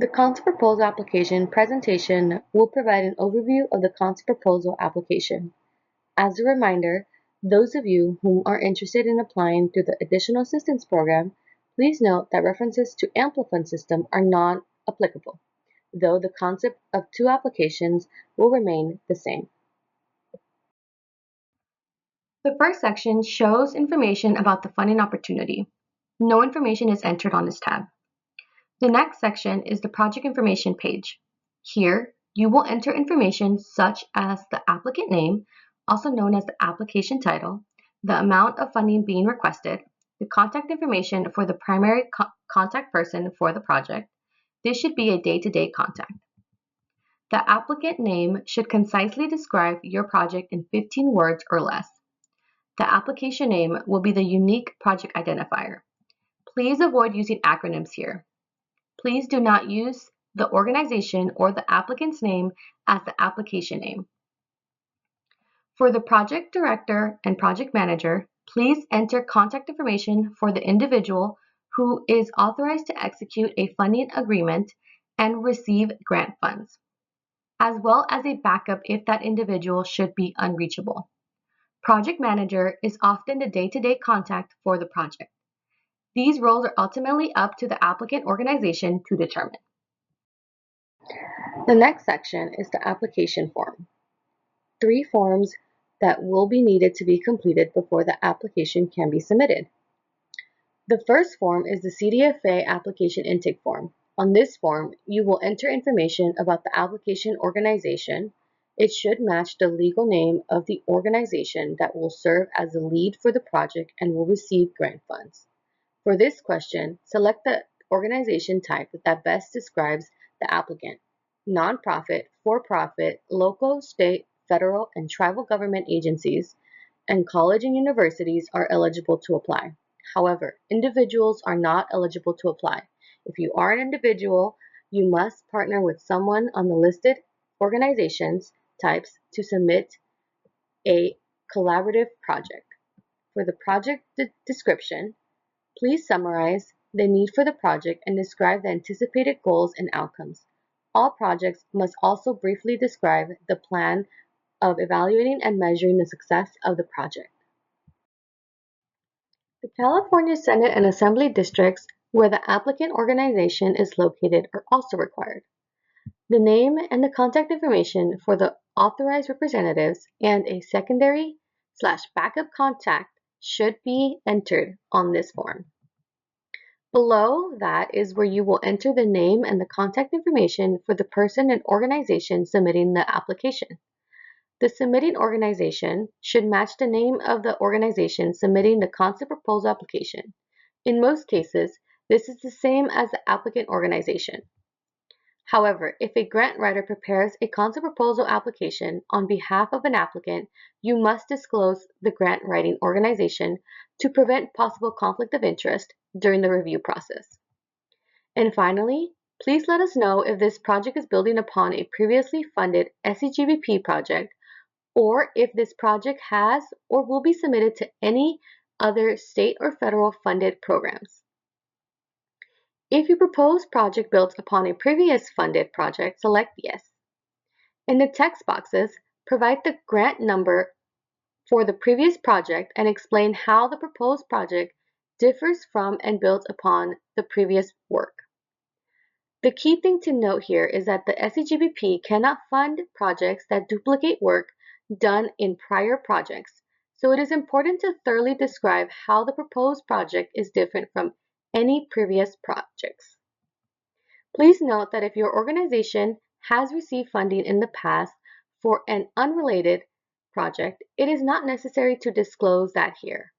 The concept proposal application presentation will provide an overview of the concept proposal application. As a reminder, those of you who are interested in applying through the Additional Assistance Program, please note that references to AMPLA Fund system are not applicable, though the concept of two applications will remain the same. The first section shows information about the funding opportunity. No information is entered on this tab. The next section is the project information page. Here, you will enter information such as the applicant name, also known as the application title, the amount of funding being requested, the contact information for the primary contact person for the project. This should be a day-to-day contact. The applicant name should concisely describe your project in 15 words or less. The application name will be the unique project identifier. Please avoid using acronyms here. Please do not use the organization or the applicant's name as the application name. For the project director and project manager, please enter contact information for the individual who is authorized to execute a funding agreement and receive grant funds, as well as a backup if that individual should be unreachable. Project manager is often the day-to-day contact for the project. These roles are ultimately up to the applicant organization to determine. The next section is the application form. 3 forms that will be needed to be completed before the application can be submitted. The first form is the CDFA application intake form. On this form, you will enter information about the application organization. It should match the legal name of the organization that will serve as the lead for the project and will receive grant funds. For this question, select the organization type that best describes the applicant. Nonprofit, for-profit, local, state, federal, and tribal government agencies, and college and universities are eligible to apply. However, individuals are not eligible to apply. If you are an individual, you must partner with someone on the listed organizations types to submit a collaborative project. For the project description, please summarize the need for the project and describe the anticipated goals and outcomes. All projects must also briefly describe the plan of evaluating and measuring the success of the project. The California Senate and Assembly districts where the applicant organization is located are also required. The name and the contact information for the authorized representatives and a secondary/backup contact should be entered on this form. Below that is where you will enter the name and the contact information for the person and organization submitting the application. The submitting organization should match the name of the organization submitting the concept proposal application. In most cases, this is the same as the applicant organization. However, if a grant writer prepares a concept proposal application on behalf of an applicant, you must disclose the grant writing organization to prevent possible conflict of interest during the review process. And finally, please let us know if this project is building upon a previously funded SCGBP project, or if this project has or will be submitted to any other state or federal funded programs. If your proposed project builds upon a previous funded project, select Yes. In the text boxes, provide the grant number for the previous project and explain how the proposed project differs from and builds upon the previous work. The key thing to note here is that the SCGBP cannot fund projects that duplicate work done in prior projects, so it is important to thoroughly describe how the proposed project is different from any previous projects. Please note that if your organization has received funding in the past for an unrelated project, it is not necessary to disclose that here.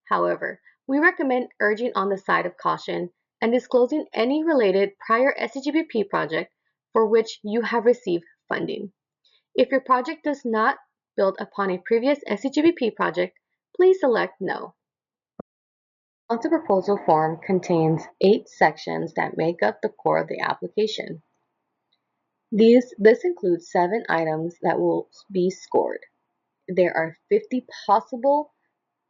However, we recommend erring on the side of caution and disclosing any related prior SCGBP project for which you have received funding. If your project does not build upon a previous SCGBP project, please select No. The concept proposal form contains 8 sections that make up the core of the application. This includes 7 items that will be scored. There are 50 possible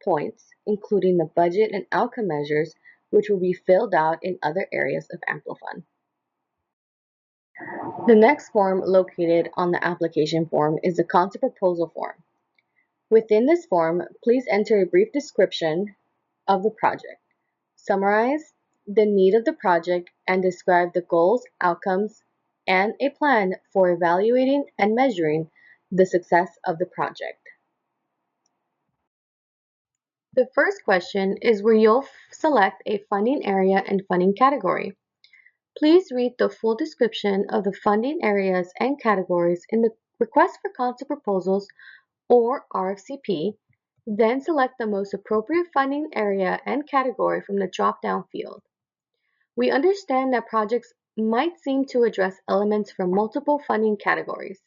points, including the budget and outcome measures, which will be filled out in other areas of AMPLA Fund. The next form located on the application form is the concept proposal form. Within this form, please enter a brief description of the project. Summarize the need of the project and describe the goals, outcomes, and a plan for evaluating and measuring the success of the project. The first question is where you'll select a funding area and funding category. Please read the full description of the funding areas and categories in the Request for Concept Proposals or RFCP, then select the most appropriate funding area and category from the drop-down field. We understand that projects might seem to address elements from multiple funding categories.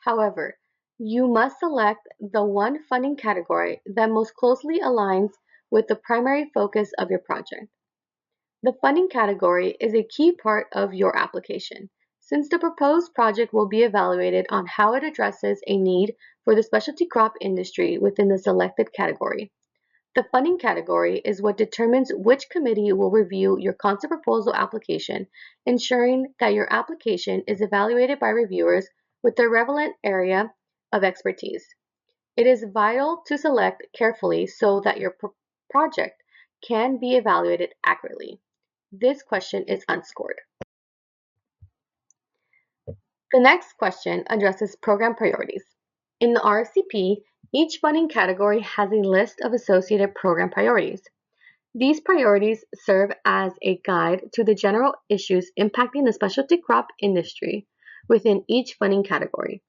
However, you must select the one funding category that most closely aligns with the primary focus of your project. The funding category is a key part of your application, since the proposed project will be evaluated on how it addresses a need for the specialty crop industry within the selected category. The funding category is what determines which committee will review your concept proposal application, ensuring that your application is evaluated by reviewers with the relevant area of expertise. It is vital to select carefully so that your project can be evaluated accurately. This question is unscored. The next question addresses program priorities. In the RCP, each funding category has a list of associated program priorities. These priorities serve as a guide to the general issues impacting the specialty crop industry within each funding category.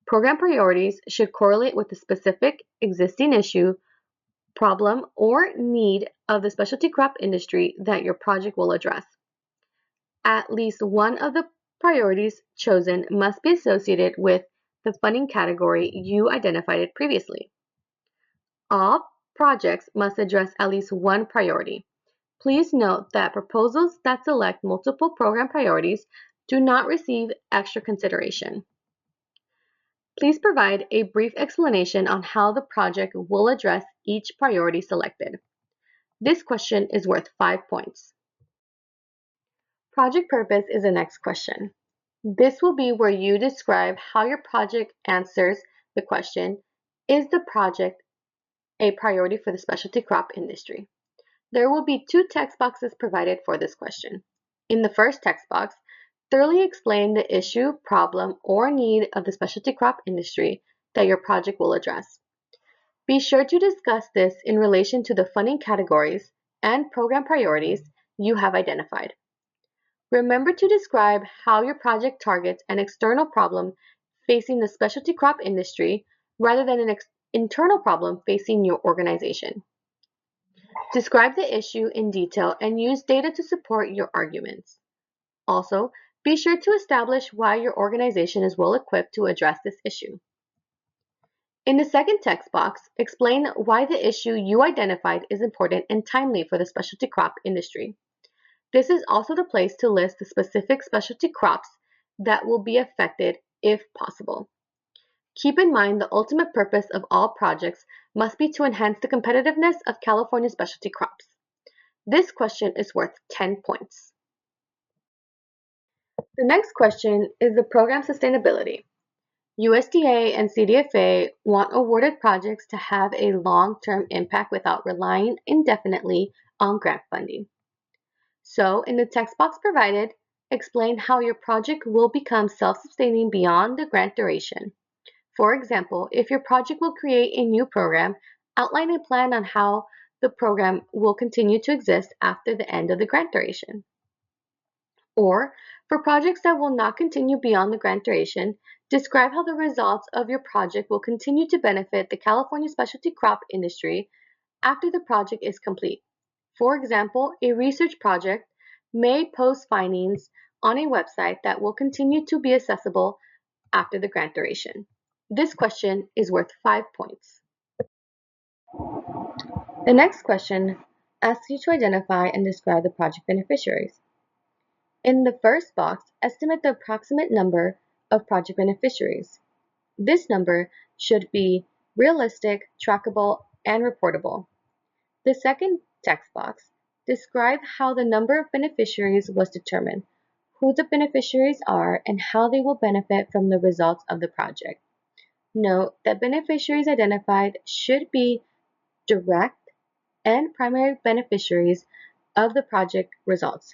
Program priorities should correlate with the specific existing issue, problem, or need of the specialty crop industry that your project will address. At least one of the priorities chosen must be associated with the funding category you identified previously. All projects must address at least one priority. Please note that proposals that select multiple program priorities do not receive extra consideration. Please provide a brief explanation on how the project will address each priority selected. This question is worth 5 points. Project purpose is the next question. This will be where you describe how your project answers the question, is the project a priority for the specialty crop industry? There will be 2 text boxes provided for this question. In the first text box, thoroughly explain the issue, problem, or need of the specialty crop industry that your project will address. Be sure to discuss this in relation to the funding categories and program priorities you have identified. Remember to describe how your project targets an external problem facing the specialty crop industry rather than an internal problem facing your organization. Describe the issue in detail and use data to support your arguments. Also, be sure to establish why your organization is well equipped to address this issue. In the second text box, explain why the issue you identified is important and timely for the specialty crop industry. This is also the place to list the specific specialty crops that will be affected if possible. Keep in mind the ultimate purpose of all projects must be to enhance the competitiveness of California specialty crops. This question is worth 10 points. The next question is the program sustainability. USDA and CDFA want awarded projects to have a long-term impact without relying indefinitely on grant funding. So, in the text box provided, explain how your project will become self-sustaining beyond the grant duration. For example, if your project will create a new program, outline a plan on how the program will continue to exist after the end of the grant duration. Or, for projects that will not continue beyond the grant duration, describe how the results of your project will continue to benefit the California specialty crop industry after the project is complete. For example, a research project may post findings on a website that will continue to be accessible after the grant duration. This question is worth 5 points. The next question asks you to identify and describe the project beneficiaries. In the first box, estimate the approximate number of project beneficiaries. This number should be realistic, trackable, and reportable. The second text box, describe how the number of beneficiaries was determined. who the beneficiaries are, and how they will benefit from the results of the project. Note that beneficiaries identified should be direct and primary beneficiaries of the project results.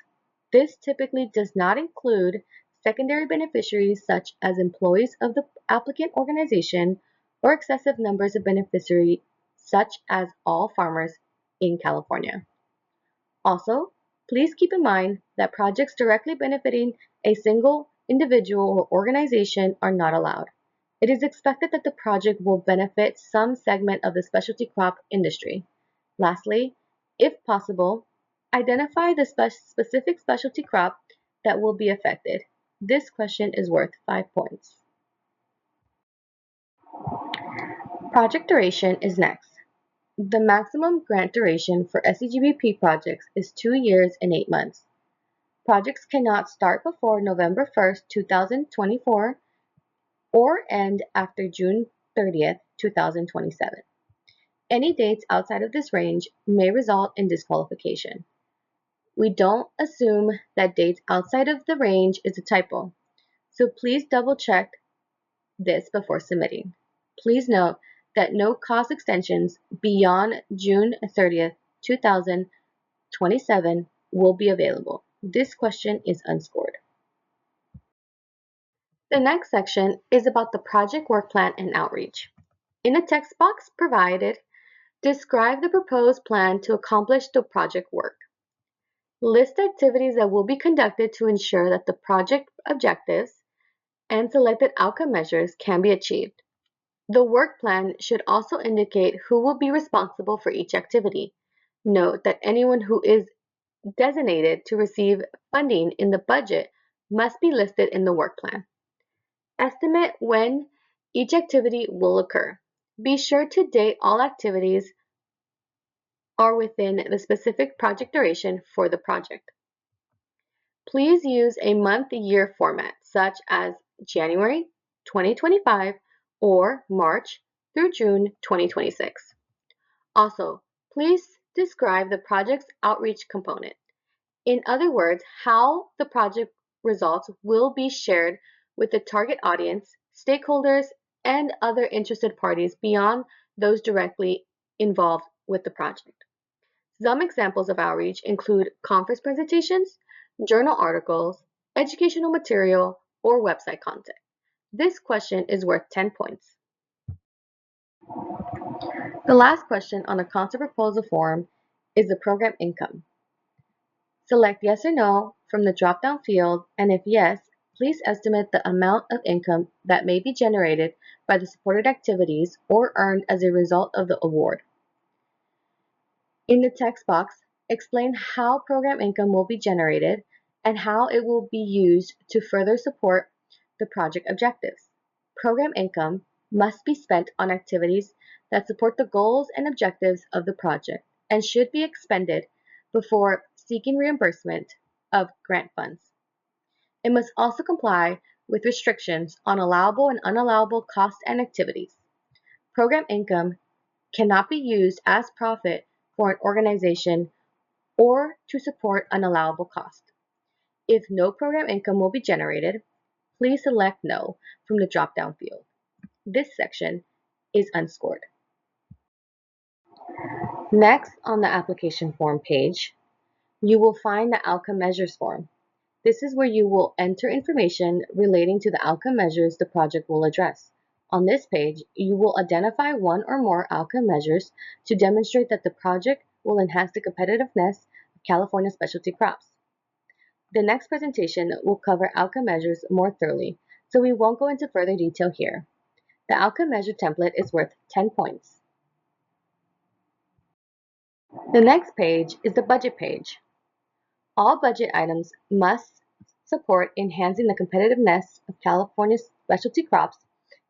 This typically does not include secondary beneficiaries such as employees of the applicant organization or excessive numbers of beneficiaries such as all farmers in California. Also, please keep in mind that projects directly benefiting a single individual or organization are not allowed. It is expected that the project will benefit some segment of the specialty crop industry. Lastly, if possible, identify the specific specialty crop that will be affected. This question is worth 5 points. Project duration is next. The maximum grant duration for SCGBP projects is 2 years and 8 months. Projects cannot start before November 1st, 2024 or end after June 30th, 2027. Any dates outside of this range may result in disqualification. We don't assume that dates outside of the range is a typo, so please double check this before submitting. Please note that no cost extensions beyond June 30th, 2027 will be available. This question is unscored. The next section is about the project work plan and outreach. In the text box provided, describe the proposed plan to accomplish the project work. List activities that will be conducted to ensure that the project objectives and selected outcome measures can be achieved. The work plan should also indicate who will be responsible for each activity. Note that anyone who is designated to receive funding in the budget must be listed in the work plan. Estimate when each activity will occur. Be sure to date all activities are within the specific project duration for the project. Please use a month-year format such as January 2025 or March through June 2026. Also, please describe the project's outreach component. In other words, how the project results will be shared with the target audience, stakeholders, and other interested parties beyond those directly involved with the project. Some examples of outreach include conference presentations, journal articles, educational material, or website content. This question is worth 10 points. The last question on the concept proposal form is the program income. Select yes or no from the drop-down field, and if yes, please estimate the amount of income that may be generated by the supported activities or earned as a result of the award. In the text box, explain how program income will be generated and how it will be used to further support the project objectives. Program income must be spent on activities that support the goals and objectives of the project and should be expended before seeking reimbursement of grant funds. It must also comply with restrictions on allowable and unallowable costs and activities. Program income cannot be used as profit for an organization or to support an allowable cost. If no program income will be generated, please select no from the drop-down field. This section is unscored. Next, on the application form page, you will find the outcome measures form. This is where you will enter information relating to the outcome measures the project will address. On this page, you will identify one or more outcome measures to demonstrate that the project will enhance the competitiveness of California specialty crops. The next presentation will cover outcome measures more thoroughly, so we won't go into further detail here. The outcome measure template is worth 10 points. The next page is the budget page. All budget items must support enhancing the competitiveness of California's specialty crops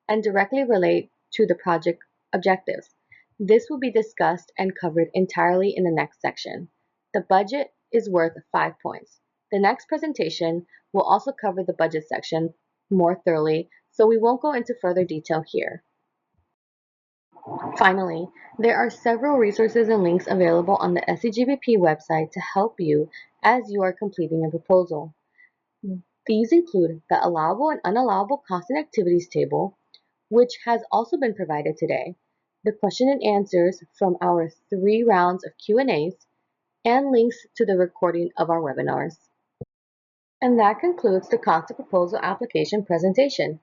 and directly relate to the project objectives. This will be discussed and covered entirely in the next section. The budget is worth 5 points. The next presentation will also cover the budget section more thoroughly, so we won't go into further detail here. Finally, there are several resources and links available on the SCGBP website to help you as you are completing a proposal. These include the allowable and unallowable costs and activities table, which has also been provided today, the question and answers from our 3 rounds of Q&As, and links to the recording of our webinars. And that concludes the cost of proposal application presentation.